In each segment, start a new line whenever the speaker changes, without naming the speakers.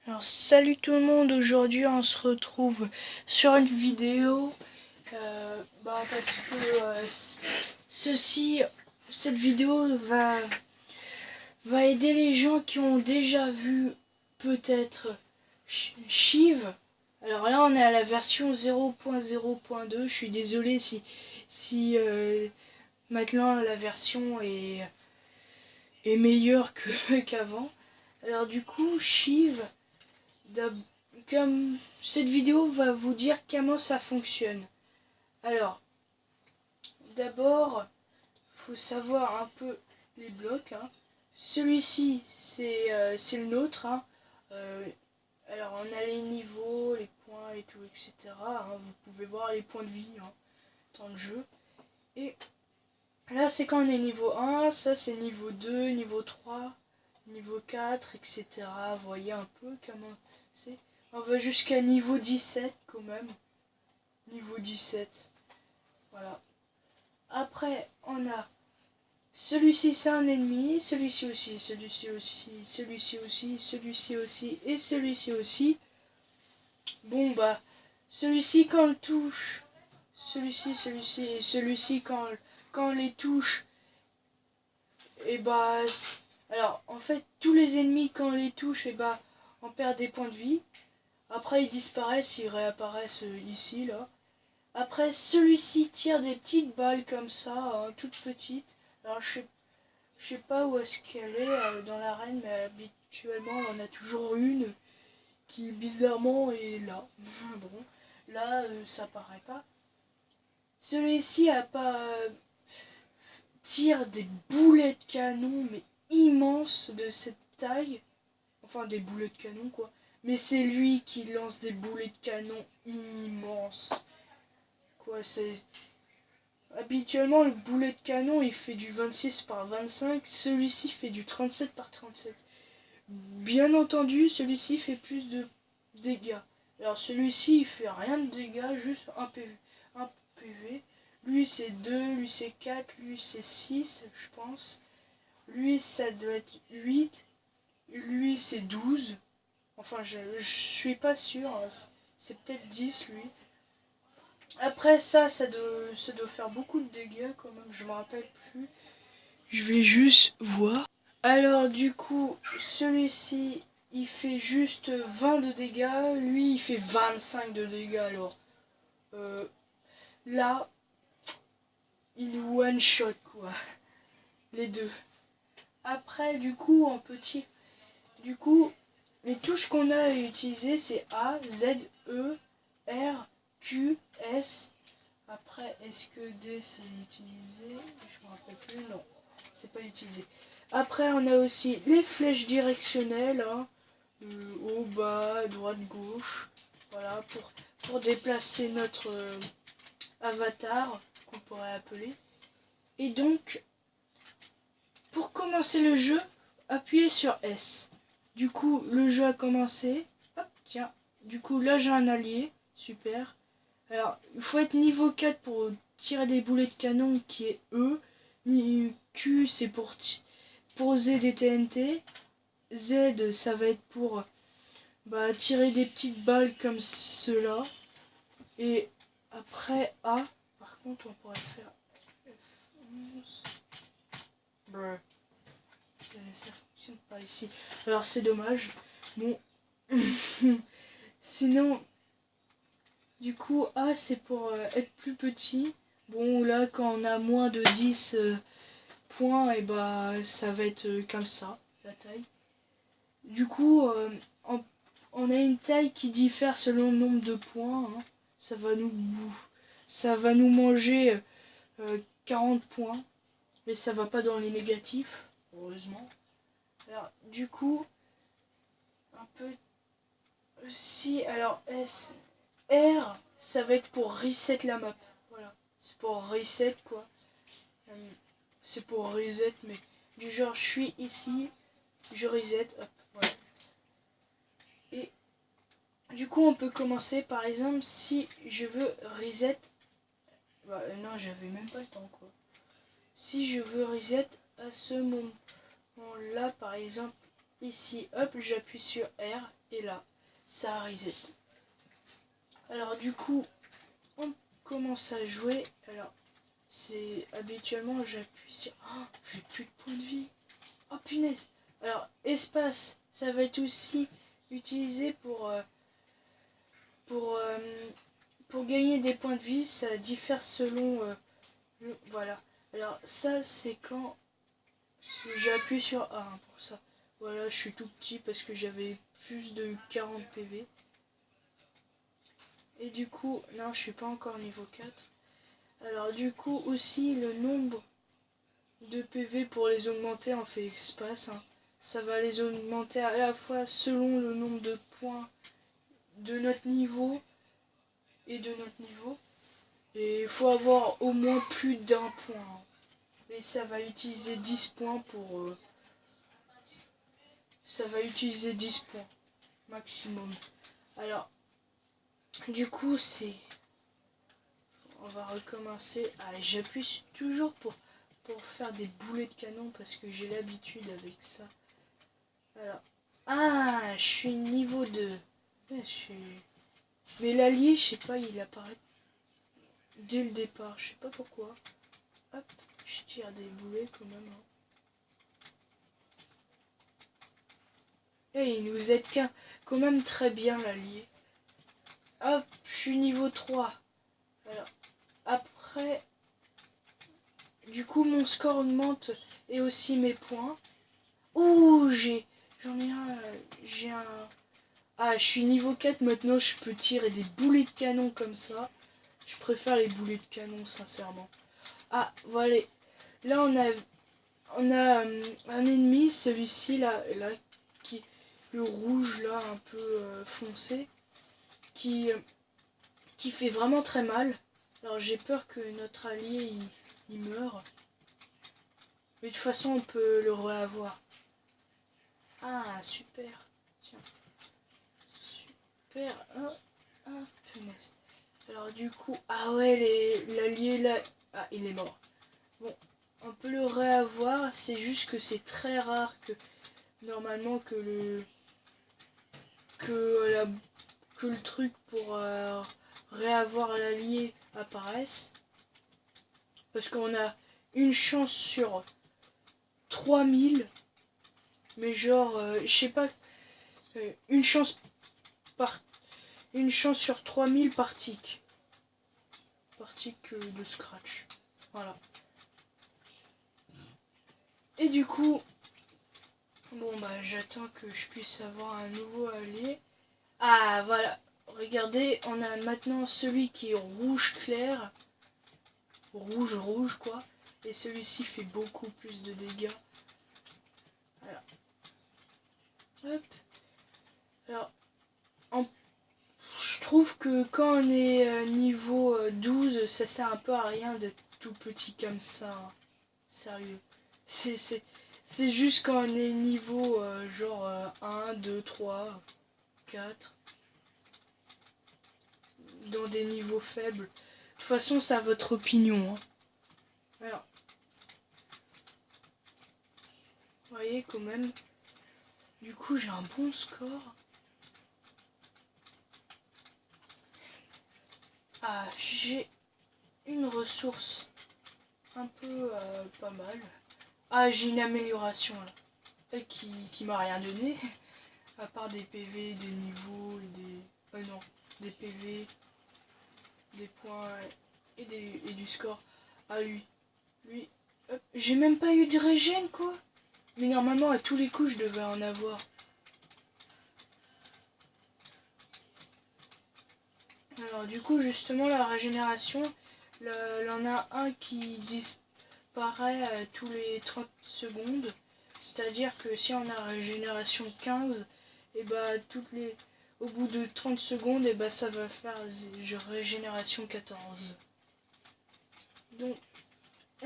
Alors salut tout le monde, aujourd'hui on se retrouve sur une vidéo parce que cette vidéo va aider les gens qui ont déjà vu peut-être Shiv. Alors là on est à la version 0.0.2, je suis désolé si maintenant la version est meilleure qu'avant. Alors du coup Shiv, comme cette vidéo va vous dire comment ça fonctionne. Alors, d'abord, faut savoir un peu les blocs. Celui-ci, c'est le nôtre. Alors, on a les niveaux, les points et tout, etc. Vous pouvez voir les points de vie dans le jeu. Et là, c'est quand on est niveau 1, ça c'est niveau 2, niveau 3, niveau 4, etc. Vous voyez un peu comment c'est. On va jusqu'à niveau 17 quand même. Niveau 17. Voilà. Après, on a celui-ci, c'est un ennemi. Celui-ci aussi, celui-ci aussi, celui-ci aussi, celui-ci aussi et celui-ci aussi. Bon, bah, celui-ci, quand on le touche, celui-ci, celui-ci et celui-ci, quand on les touche, et bah. Alors, en fait, tous les ennemis, quand on les touche, et bah, on perd des points de vie. Après, ils disparaissent, ils réapparaissent ici, là. Après, celui-ci tire des petites balles comme ça, toutes petites. Alors, je sais pas où est-ce qu'elle est dans l'arène, mais habituellement, on en a toujours une qui, bizarrement, est là. Bon, là, ça paraît pas. Celui-ci a pas tire des boulets de canon, mais immenses de cette taille. Enfin, des boulets de canon, quoi. Mais c'est lui qui lance des boulets de canon immenses. Quoi, c'est... Habituellement, le boulet de canon, il fait du 26 par 25. Celui-ci fait du 37 par 37. Bien entendu, celui-ci fait plus de dégâts. Alors celui-ci, il fait rien de dégâts, juste un PV. Un PV. Lui, c'est 2, lui, c'est 4, lui, c'est 6, je pense. Lui, ça doit être 8. Lui, c'est 12. Enfin, je suis pas sûr. C'est peut-être 10, lui. Après ça doit faire beaucoup de dégâts quand même, je me rappelle plus. Je vais juste voir. Alors du coup, celui-ci, il fait juste 20 de dégâts. Lui, il fait 25 de dégâts. Alors là, il one-shot quoi. Les deux. Après, du coup, en petit... Du coup, les touches qu'on a à utiliser, c'est A, Z, E, R, Q, S. Après, est-ce que D c'est utilisé? Je me rappelle plus, non, c'est pas utilisé. Après, on a aussi les flèches directionnelles, haut, bas, droite, gauche. Voilà, pour déplacer notre avatar, qu'on pourrait appeler. Et donc, pour commencer le jeu, appuyez sur S. Du coup, le jeu a commencé. Hop, tiens. Du coup, là, j'ai un allié. Super. Alors, il faut être niveau 4 pour tirer des boulets de canon qui est E. Q, c'est pour poser des TNT. Z, ça va être pour tirer des petites balles comme cela. Et après A, par contre, on pourrait faire F11. Brr. Ça fonctionne pas ici. Alors, c'est dommage. Bon. Sinon... Du coup, A, c'est pour être plus petit. Bon, là, quand on a moins de 10 points, et ça va être comme ça, la taille. Du coup, on a une taille qui diffère selon le nombre de points. Ça va nous manger 40 points. Mais ça va pas dans les négatifs, heureusement. Alors, du coup, un peu... Si, alors S... R, ça va être pour reset la map. Voilà. C'est pour reset quoi. C'est pour reset, mais du genre je suis ici, je reset, hop, voilà. Et du coup on peut commencer par exemple si je veux reset. Non, j'avais même pas le temps quoi. Si je veux reset à ce moment là par exemple ici, hop, j'appuie sur R et là, ça reset. Alors du coup, on commence à jouer. Alors, c'est habituellement, j'appuie sur... Oh, j'ai plus de points de vie. Oh punaise. Alors, espace, ça va être aussi utilisé pour, pour gagner des points de vie. Ça diffère selon... voilà. Alors, ça, c'est quand j'appuie sur A pour ça. Voilà, je suis tout petit parce que j'avais plus de 40 PV. Et du coup, non, je suis pas encore niveau 4. Alors du coup aussi le nombre de PV pour les augmenter en fait espace. Hein. Ça va les augmenter à la fois selon le nombre de points de notre niveau et de notre niveau. Et il faut avoir au moins plus d'un point. Hein. Et ça va utiliser 10 points pour... ça va utiliser 10 points maximum. Alors, du coup, c'est... On va recommencer. Ah, j'appuie toujours pour faire des boulets de canon parce que j'ai l'habitude avec ça. Alors... Ah, je suis niveau 2. Ouais, mais l'allié, je sais pas, il apparaît dès le départ. Je sais pas pourquoi. Hop, je tire des boulets quand même. Hein. Et il nous aide quand même très bien l'allié. Hop, je suis niveau 3. Alors, après, du coup, mon score augmente et aussi mes points. Ouh, j'en ai un, j'ai un... Ah, je suis niveau 4 maintenant, je peux tirer des boulets de canon comme ça. Je préfère les boulets de canon, sincèrement. Ah, voilà. Là, on a un ennemi, celui-ci, là, qui... Le rouge, là, un peu foncé. Qui fait vraiment très mal. Alors, j'ai peur que notre allié, il meure. Mais de toute façon, on peut le reavoir. Ah, super. Tiens. Super. Ah, punaise. Alors du coup, ah ouais, l'allié là, ah il est mort. Bon, on peut le réavoir, c'est juste que c'est très rare que normalement que le truc pour réavoir l'allié apparaisse. Parce qu'on a une chance sur 3000, mais genre, je sais pas, une chance sur 3000 par tic. De scratch. Voilà. Et du coup, bon bah j'attends que je puisse avoir un nouveau allié. Ah voilà, regardez, on a maintenant celui qui est rouge clair. Rouge quoi. Et celui-ci fait beaucoup plus de dégâts. Voilà. Hop. Alors, je trouve que quand on est niveau 12, ça sert un peu à rien d'être tout petit comme ça. Hein. Sérieux. C'est juste quand on est niveau genre 1, 2, 3, 4. Dans des niveaux faibles. De toute façon, c'est à votre opinion. Hein. Alors. Vous voyez quand même. Du coup, j'ai un bon score. Ah, j'ai une ressource un peu pas mal. Ah, j'ai une amélioration là. Qui m'a rien donné. À part des PV, des niveaux et des... non, des PV, des points et du score. Ah lui, hop. J'ai même pas eu de régène quoi. Mais normalement à tous les coups je devais en avoir. Alors du coup justement la régénération, il y en a un qui disparaît tous les 30 secondes. C'est-à-dire que si on a régénération 15, et bah au bout de 30 secondes, et bah ça va faire régénération 14. Donc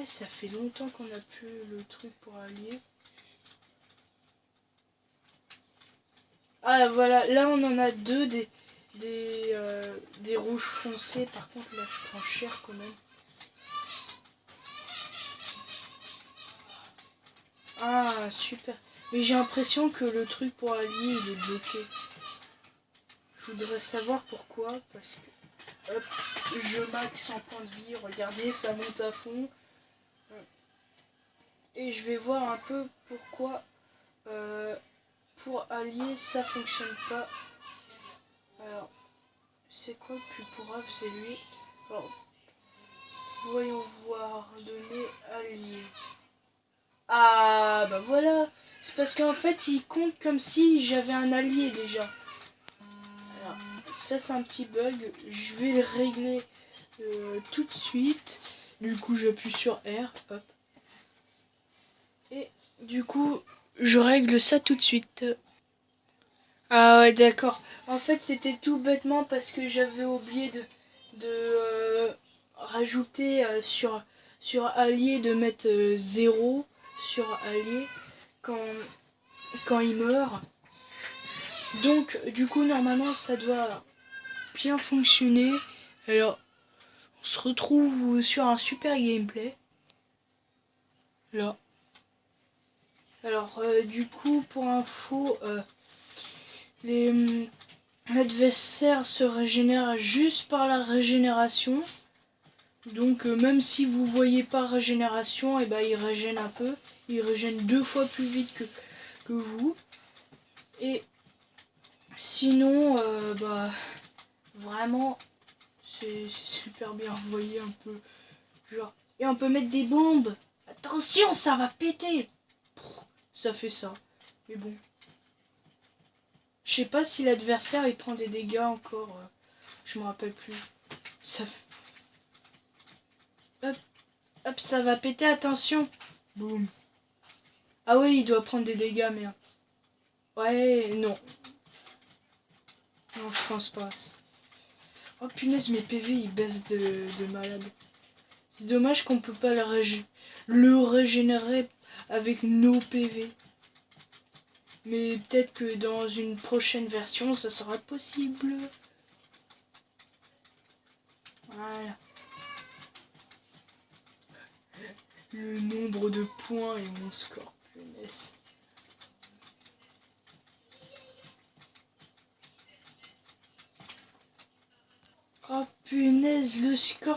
ça fait longtemps qu'on a plus le truc pour allier. Ah voilà, là on en a deux des rouges foncés. Par contre là je prends cher quand même. Ah super. Mais j'ai l'impression que le truc pour allier, il est bloqué. Je voudrais savoir pourquoi, parce que hop, je max en point de vie, regardez, ça monte à fond. Et je vais voir un peu pourquoi pour allier ça fonctionne pas. Alors, c'est quoi le plus pourrave? C'est lui. Alors, voyons voir, donner allié. Ah bah voilà, c'est parce qu'en fait il compte comme si j'avais un allié déjà. Alors, ça c'est un petit bug, je vais le régler tout de suite. Du coup j'appuie sur R, hop. Et du coup je règle ça tout de suite. Ah ouais d'accord, en fait c'était tout bêtement parce que j'avais oublié de rajouter sur allié de mettre 0 sur allié quand il meurt. Donc du coup normalement ça doit bien fonctionner. Alors on se retrouve sur un super gameplay. Là. Alors du coup pour info l'adversaire se régénère juste par la régénération. Donc même si vous voyez pas régénération, et ben il régène un peu. Il régène 2 fois plus vite que vous. Et sinon bah vraiment c'est super bien, vous voyez un peu. Genre. Et on peut mettre des bombes. Attention, ça va péter. Ça fait ça. Mais bon. Je sais pas si l'adversaire il prend des dégâts encore. Je me rappelle plus. Ça hop, hop, ça va péter, attention. Boum. Ah oui, il doit prendre des dégâts, merde. Ouais, non. Non, je pense pas. Oh punaise, mes PV ils baissent de malade. C'est dommage qu'on peut pas le régénérer avec nos PV. Mais peut-être que dans une prochaine version, ça sera possible. Voilà. Le nombre de points et mon score, punaise. Oh punaise, le score